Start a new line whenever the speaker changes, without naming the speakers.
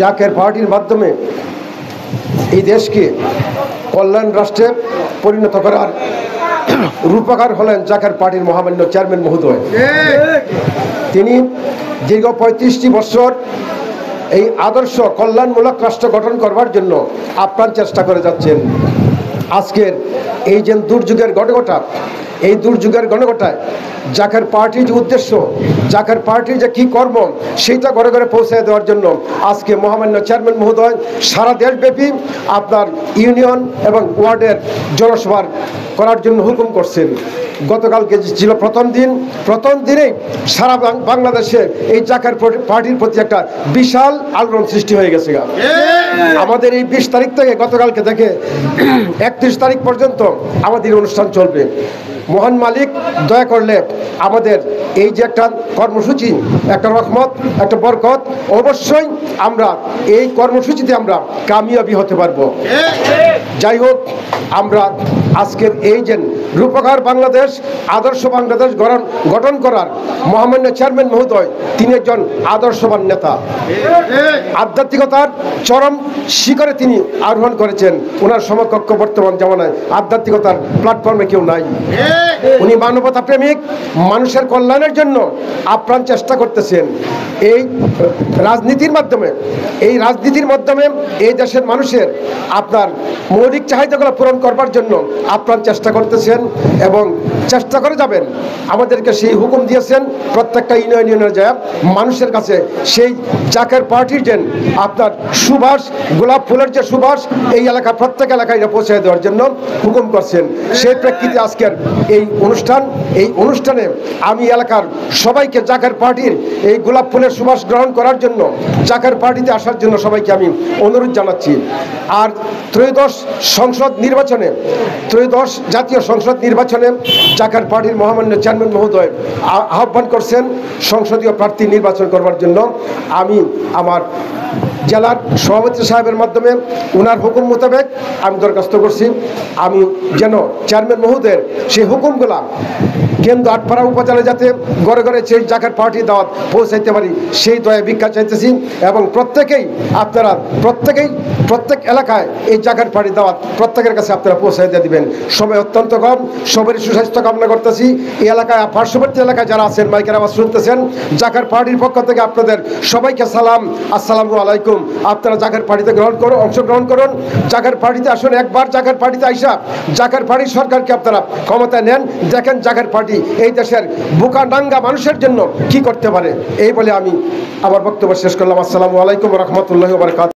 জাকের পার্টির মাধ্যমে এই দেশকে কল্যাণ রাষ্ট্রে পরিণত করার রূপকার হলেন জাকের পার্টির মহামান্য চেয়ারম্যান মহোদয়। তিনি দীর্ঘ ৩৫টি বছর এই আদর্শ কল্যাণমূলক রাষ্ট্র গঠন করবার জন্য আপ্রাণ চেষ্টা করে যাচ্ছেন। আজকের এই যে দুর্যোগের গণঘটা, এই দুর্যোগের গণঘটায় জাকের পার্টির যে উদ্দেশ্য, জাকের পার্টির যে কী কর্ম, সেইটা ঘরে ঘরে পৌঁছে দেওয়ার জন্য আজকে মহামান্য চেয়ারম্যান মহোদয় সারা দেশব্যাপী আপনার ইউনিয়ন এবং ওয়ার্ডের জনসভার করার জন্য হুকুম করছেন। গতকালকে ছিল প্রথম দিনেই সারা বাংলাদেশে এই জাকের পার্টির প্রতি একটা বিশাল আলোড়ন সৃষ্টি হয়ে গেছে। আমাদের এই ২০ তারিখ থেকে গতকালকে থেকে ৩১ তারিখ পর্যন্ত আমাদের অনুষ্ঠান চলবে। মহান মালিক দয়া করলে আমাদের এই যে একটা কর্মসূচি, একটা রহমত, একটা বরকত, অবশ্যই আমরা এই কর্মসূচিতে আমরা কামিয়াবি হতে পারবো। যাই হোক, আমরা আজকের এই যে রূপকার বাংলাদেশ, আদর্শ বাংলাদেশ গঠন করার মহামান্য চেয়ারম্যান মহোদয়, তিনি একজন আদর্শবান নেতা। আধ্যাত্মিকতার চরম শিখরে তিনি আরোহণ করেছেন। ওনার সমকক্ষ বর্তমান জামানায় আধ্যাত্মিকতার প্ল্যাটফর্মে কেউ নাই। উনি মানবতা প্রেমিক, মানুষের কল্যাণের জন্য আপ্রাণ চেষ্টা করতেছেন। এই রাজনীতির মাধ্যমে এই দেশের মানুষের আপনার মৌলিক চাহিদাগুলো পূরণ করবার জন্য আপ্রাণ চেষ্টা করতেছেন এবং চেষ্টা করে যাবেন। আমাদেরকে সেই হুকুম দিয়েছেন প্রত্যেকটা ইউনিয়নের যায় মানুষের কাছে সেই জাকের পার্টির যে আপনার সুবাস, গোলাপ ফুলের যে সুবাস, এই এলাকা প্রত্যেক এলাকায় পৌঁছে দেওয়ার জন্য হুকুম করছেন। সেই প্রেক্ষিতে আজকের এই অনুষ্ঠানে আমি এলাকার সবাইকে জাকের পার্টির এই গোলাপ ফুলের সুবাস গ্রহণ করার জন্য, জাকের পার্টিতে আসার জন্য সবাইকে আমি অনুরোধ জানাচ্ছি। আর ত্রয়োদশ জাতীয় সংসদ নির্বাচনে জাকের পার্টির মহামান্য চেয়ারম্যান মহোদয় আহ্বান করছেন সংসদীয় প্রার্থী নির্বাচন করবার জন্য। আমি আমার জেলার সভাপতি সাহেবের মাধ্যমে ওনার হুকুম মোতাবেক আমি দরখাস্ত করছি, আমি যেন চেয়ারম্যান মহোদয়ের সেই হুকুমগুলা কেন্দ্র আটপাড়া উপজেলায় যাতে ঘরে ঘরে সেই জাকের পার্টির দাওয়াত পৌঁছাইতে পারি, সেই দয়া ভিক্ষা চাইতেছি। এবং প্রত্যেক এলাকায় এই জাকের পার্টির দাওয়াত প্রত্যেকের কাছে আপনারা পৌঁছাই দিয়ে দিবেন। সময় অত্যন্ত কম, সবারই সুস্বাস্থ্য কামনা করতেছি। এই এলাকায় পার্শ্ববর্তী এলাকায় যারা আছেন, মাইকের আওয়াজ শুনতেছেন, জাকের পার্টির পক্ষ থেকে আপনাদের সবাইকে সালাম, আসসালামু আলাইকুম। আপনারা জাকের পার্টিতে অংশগ্রহণ করুন। জাকের পার্টিতে আসুন, একবার জাকের পার্টিতে আইসা জাকের পার্টির সরকারকে আপনারা ক্ষমতায় নেন, দেখেন জাকের পার্টি এই দেশের বোকা ডাঙ্গা মানুষের জন্য কি করতে পারে। এই বলে আমি আমার বক্তব্য শেষ করলাম। আসসালামু আলাইকুম ওয়া রাহমাতুল্লাহি ওয়া বারাকাতুহু।